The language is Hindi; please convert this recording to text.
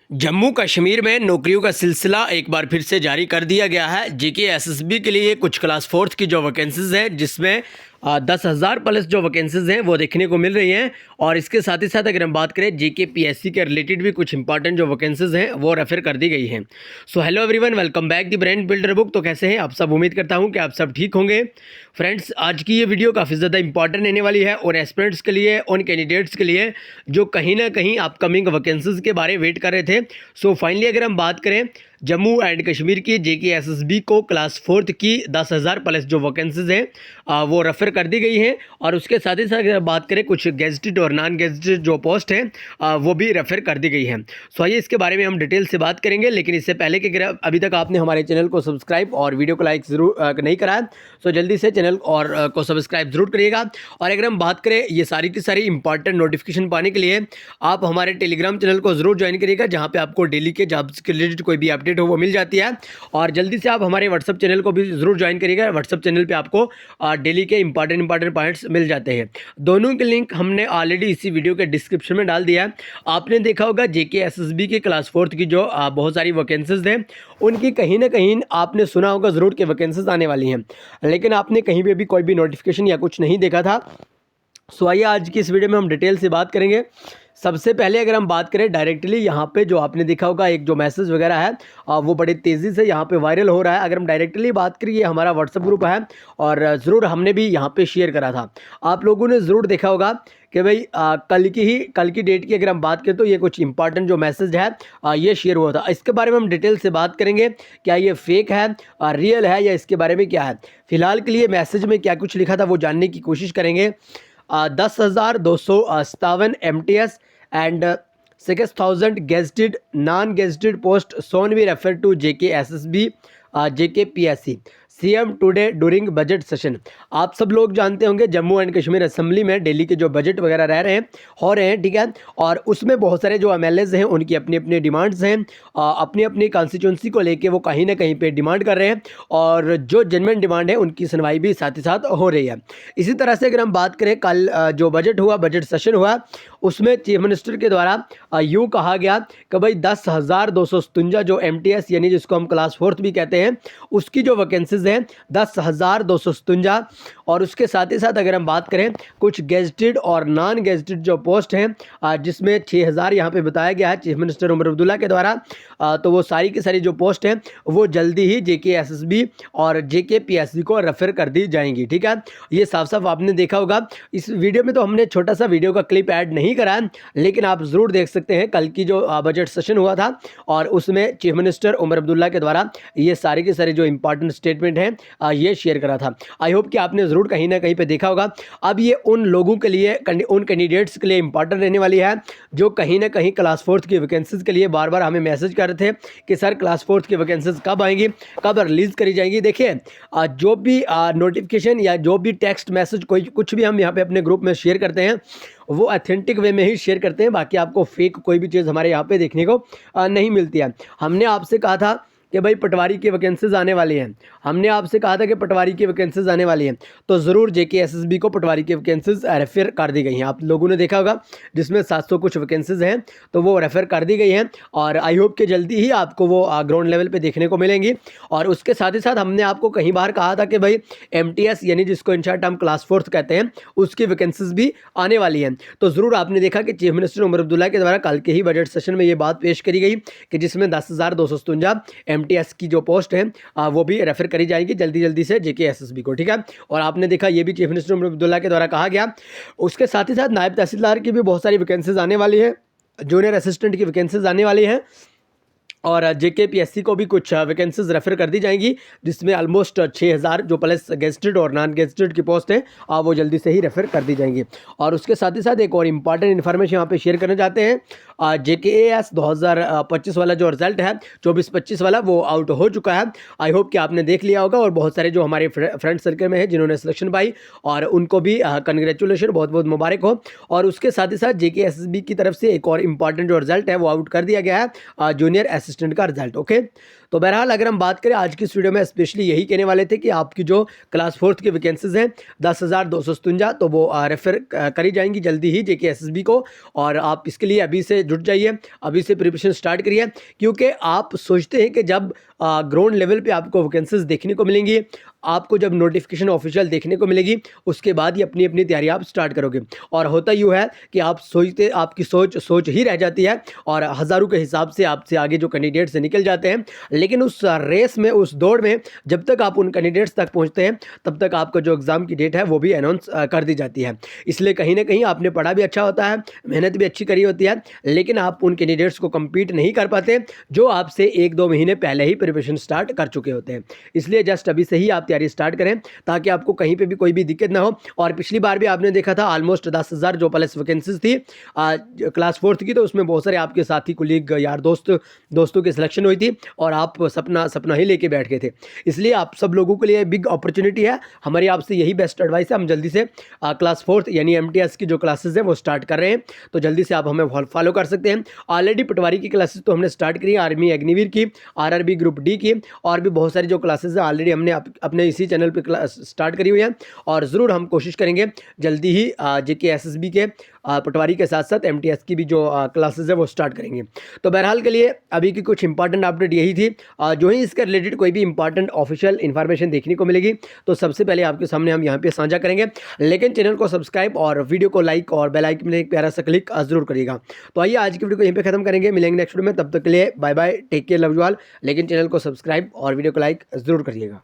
जम्मू कश्मीर में नौकरियों का सिलसिला एक बार फिर से जारी कर दिया गया है। जेके एसएसबी के लिए कुछ क्लास फोर्थ की जो वैकेंसीज हैं, जिसमें 10,000 प्लस जो वैकेंसीज हैं वो देखने को मिल रही हैं। और इसके साथ ही साथ अगर हम बात करें जेके पीएससी के रिलेटेड भी कुछ इंपॉर्टेंट जो वैकेंसीज हैं वो रेफर कर दी गई हैं। So hello everyone, welcome back the brand builder book. तो कैसे हैं आप सब? उम्मीद करता हूं कि आप सब ठीक होंगे। फ्रेंड्स, आज की ये वीडियो काफ़ी ज़्यादा इंपॉर्टेंट रहने वाली है और एस्पिरेंट्स के लिए, उन कैंडिडेट्स के लिए जो कहीं ना कहीं अपकमिंग वैकेंसीज के बारे वेट कर रहे थे। सो फाइनली अगर हम बात करें जम्मू एंड कश्मीर की जेके एसएसबी को क्लास फोर्थ की 10,000 प्लस जो वैकेंसीज हैं वो रेफर कर दी गई हैं। और उसके साथ ही साथ अगर बात करें कुछ गेजेटेड और नॉन गेजेटेड जो पोस्ट हैं वो भी रेफर कर दी गई हैं। सो आइए इसके बारे में हम डिटेल से बात करेंगे, लेकिन इससे पहले कि अगर अभी तक आपने हमारे चैनल को सब्सक्राइब और वीडियो को लाइक ज़रूर नहीं करा है तो जल्दी से चैनल और को सब्सक्राइब ज़रूर करिएगा। और अगर हम बात करें ये सारी की सारी इंपॉर्टेंट नोटिफिकेशन पाने के लिए आप हमारे टेलीग्राम चैनल को ज़रूर ज्वाइन करिएगा, जहाँ पे आपको डेली के जॉब्स के रिलेटेड कोई भी अपडेट हो वो मिल जाती है। और जल्दी से आप हमारे व्हाट्सअप चैनल को भी ज़रूर ज्वाइन करिएगा। व्हाट्सअप चैनल पे आपको डेली के इंपॉर्टेंट पॉइंट्स मिल जाते हैं। दोनों के लिंक हमने ऑलरेडी इसी वीडियो के डिस्क्रिप्शन में डाल दिया है। आपने देखा होगा जेके एसएसबी के क्लास फोर्थ की जो बहुत सारी वैकेंसीज हैं उनकी कहीं ना कहीं आपने सुना होगा ज़रूर कि वैकेंसीज आने वाली हैं, लेकिन आपने कहीं भी अभी कोई भी नोटिफिकेशन या कुछ नहीं देखा था। सो आइए आज की इस वीडियो में हम डिटेल से बात करेंगे। सबसे पहले अगर हम बात करें डायरेक्टली, यहाँ पे जो आपने देखा होगा एक जो मैसेज वगैरह है वो बड़ी तेज़ी से यहाँ पे वायरल हो रहा है। अगर हम डायरेक्टली बात करें, ये हमारा व्हाट्सएप ग्रुप है और ज़रूर हमने भी यहाँ पे शेयर करा था। आप लोगों ने ज़रूर देखा होगा कि भाई कल की डेट की अगर हम बात करें तो ये कुछ इंपॉर्टेंट जो मैसेज है ये शेयर हुआ था। इसके बारे में हम डिटेल से बात करेंगे, क्या ये फेक है, रियल है, या इसके बारे में क्या है। फिलहाल के लिए मैसेज में क्या कुछ लिखा था वो जानने की कोशिश करेंगे। 10,257 MTS and 6,000 gazetted non-gazetted post soon be referred to JK SSB JKPSC CM today during budget session. आप सब लोग जानते होंगे जम्मू एंड कश्मीर असेंबली में दिल्ली के जो बजट वगैरह हो रहे हैं, ठीक है। और उसमें बहुत सारे जो एमएलएज हैं उनकी अपनी अपनी डिमांड्स हैं, अपनी अपनी कॉन्स्टिट्यूंसी को लेके वो कहीं ना कहीं पे डिमांड कर रहे हैं और जो जेन्युइन डिमांड है उनकी सुनवाई भी साथ ही साथ हो रही है। इसी तरह से अगर हम बात करें, कल जो बजट सेशन हुआ उसमें चीफ मिनिस्टर के द्वारा यूँ कहा गया कि भाई 10,257 जो MTS यानी जिसको हम क्लास फोर्थ भी कहते हैं उसकी जो वैकेंसीज हैं 10,257। और उसके साथ ही साथ अगर हम बात करें कुछ गेजेटेड और नॉन गेजेटेड जो पोस्ट हैं जिसमें 6,000 यहाँ पे बताया गया है चीफ मिनिस्टर उमर अब्दुल्ला के द्वारा। तो वो सारी की सारी जो पोस्ट हैं वो जल्दी ही जेके एसएसबी और जेके पीएससी को रेफर कर दी जाएंगी, ठीक है। ये साफ साफ आपने देखा होगा। इस वीडियो में तो हमने छोटा सा वीडियो का क्लिप ऐड नहीं करा है, लेकिन आप ज़रूर देख सकते हैं कल की जो बजट सेशन हुआ था और उसमें चीफ मिनिस्टर उमर अब्दुल्ला के द्वारा ये सारे के सारे जो इंपॉर्टेंट स्टेटमेंट हैं ये शेयर करा था। आई होप कि आपने ज़रूर कहीं ना कहीं पे देखा होगा। अब ये उन लोगों के लिए, उन कैंडिडेट्स के लिए इंपॉर्टेंट रहने वाली है जो कहीं ना कहीं क्लास फोर्थ की वैकेंसीज के लिए बार बार हमें मैसेज कर रहे थे कि सर क्लास फोर्थ की वैकेंसीज कब आएंगी, कब रिलीज़ करी जाएंगी। देखिए, जो भी नोटिफिकेशन या जो भी टेक्स्ट मैसेज कोई कुछ भी हम यहाँ पे अपने ग्रुप में शेयर करते हैं वो ऑथेंटिक वे में ही शेयर करते हैं। बाकी आपको फेक कोई भी चीज़ हमारे यहाँ पे देखने को नहीं मिलती है। हमने आपसे कहा था कि भाई पटवारी की वैकेंसीज आने वाली हैं, हमने आपसे कहा था कि पटवारी की वैकेंसीज आने वाली हैं, तो ज़रूर जेके एसएसबी को पटवारी की वैकेंसीज रेफर कर दी गई हैं। आप लोगों ने देखा होगा जिसमें 700 कुछ वैकेंसीज हैं तो वो रेफर कर दी गई हैं और आई होप कि जल्दी ही आपको वो ग्राउंड लेवल पे देखने को मिलेंगी। और उसके साथ ही साथ हमने आपको कहीं बार कहा था कि भाई MTS यानी जिसको इन शॉर्ट हम क्लास फोर्थ कहते हैं उसकी वैकेंसीज भी आने वाली हैं। तो ज़रूर आपने देखा कि चीफ मिनिस्टर उमर अब्दुल्ला के द्वारा कल के ही बजट सेशन में ये बात पेश करी गई कि जिसमें 10,257 MTS की जो पोस्ट है वो भी रेफर करी जाएगी जल्दी से जेके एसएसबी को, ठीक है। और आपने देखा ये भी चीफ मिनिस्टर उमर अब्दुल्ला के द्वारा कहा गया। उसके साथ ही साथ नायब तहसीलदार की भी बहुत सारी वैकेंसीज आने वाली है, जूनियर असिस्टेंट की वैकेंसीज आने वाली हैं और जेके पीएससी को भी कुछ वैकेंसीज रेफर कर दी जाएंगी, जिसमें ऑलमोस्ट 6,000 जो प्लस गेजेटेड और नॉन गेजेटेड की पोस्ट है वो जल्दी से ही रेफर कर दी जाएंगी। और उसके साथ ही साथ एक और इम्पॉर्टेंट इन्फॉर्मेशन यहाँ पे शेयर करना चाहते हैं। JKAS 2025 वाला जो रिजल्ट है 24-25 वाला वो आउट हो चुका है। आई होप कि आपने देख लिया होगा और बहुत सारे जो हमारे फ्रेंड सर्कल में है जिन्होंने सिलेक्शन पाई और उनको भी कंग्रेचुलेशन, बहुत बहुत मुबारक हो। और उसके साथ ही साथ जेके एसएसबी की तरफ से एक और इम्पॉर्टेंट जो रिजल्ट है वो आउट कर दिया गया है जूनियर असिस्टेंट का रिजल्ट। ओके, तो बहरहाल अगर हम बात करें आज की इस वीडियो में स्पेशली यही कहने वाले थे कि आपकी जो क्लास 4th की वैकेंसीज हैं 10,257 तो वो रेफर करी जाएंगी जल्दी ही जेके एसएसबी को, और आप इसके लिए अभी से जुट जाइए, अभी से प्रिपरेशन स्टार्ट करिए, क्योंकि आप सोचते हैं कि जब ग्राउंड लेवल पे आपको वैकेंसीज देखने को मिलेंगी, आपको जब नोटिफिकेशन ऑफिशियल देखने को मिलेगी, उसके बाद ही अपनी अपनी तैयारी आप स्टार्ट करोगे। और होता यूँ है कि आप सोचते, आपकी सोच ही रह जाती है और हज़ारों के हिसाब से आपसे आगे जो कैंडिडेट्स निकल जाते हैं, लेकिन उस रेस में, उस दौड़ में जब तक आप उन कैंडिडेट्स तक पहुंचते हैं तब तक आपका जो एग्ज़ाम की डेट है वो भी अनाउंस कर दी जाती है। इसलिए कहीं ना कहीं आपने पढ़ा भी अच्छा होता है, मेहनत भी अच्छी करी होती है, लेकिन आप उन कैंडिडेट्स को कम्पीट नहीं कर पाते जो आपसे 1-2 महीने पहले ही प्रिपरेशन स्टार्ट कर चुके होते हैं। इसलिए जस्ट अभी से ही आप तैयारी स्टार्ट करें ताकि आपको कहीं पे भी कोई भी दिक्कत ना हो। और पिछली बार भी आपने देखा था ऑलमोस्ट 10,000 जो प्लस वैकेंसीज थी क्लास 4th की, तो उसमें बहुत सारे आपके साथी, कुलीग, यार दोस्तों की सिलेक्शन हुई थी और आप सपना ही लेके बैठ गए थे। इसलिए आप सब लोगों के लिए बिग अपॉर्चुनिटी है, हमारी आपसे यही बेस्ट एडवाइस है। हम जल्दी से क्लास 4th यानी एमटीएस की जो क्लासेस है वो स्टार्ट कर रहे हैं, तो जल्दी से आप हमें फॉलो कर सकते हैं। ऑलरेडी पटवारी की क्लासेस तो हमने स्टार्ट करी है, आर्मी अग्निवीर की, आरआरबी ग्रुप डी की, और भी बहुत सारी जो क्लासेस है ऑलरेडी हमने अपने इसी चैनल पर स्टार्ट करी हुई है। और ज़रूर हम कोशिश करेंगे जल्दी ही जेके एसएसबी के पटवारी के साथ साथ एमटीएस की भी जो क्लासेस है वो स्टार्ट करेंगे। तो बहरहाल के लिए अभी की कुछ इंपॉर्टेंट अपडेट यही थी। जो ही इसके रिलेटेड कोई भी इंपॉर्टेंट ऑफिशियल इन्फॉर्मेशन देखने को मिलेगी तो सबसे पहले आपके सामने हम यहाँ पे साझा करेंगे, लेकिन चैनल को सब्सक्राइब और वीडियो को लाइक और बेल आइकन में एक प्यारा सा क्लिक जरूर करिएगा। तो आइए आज की वीडियो को यहीं पे खत्म करेंगे, मिलेंगे नेक्स्ट वीडियो में, तब तक के लिए bye bye, take care, love you all. लेकिन चैनल को सब्सक्राइब और वीडियो को लाइक जरूर करिएगा।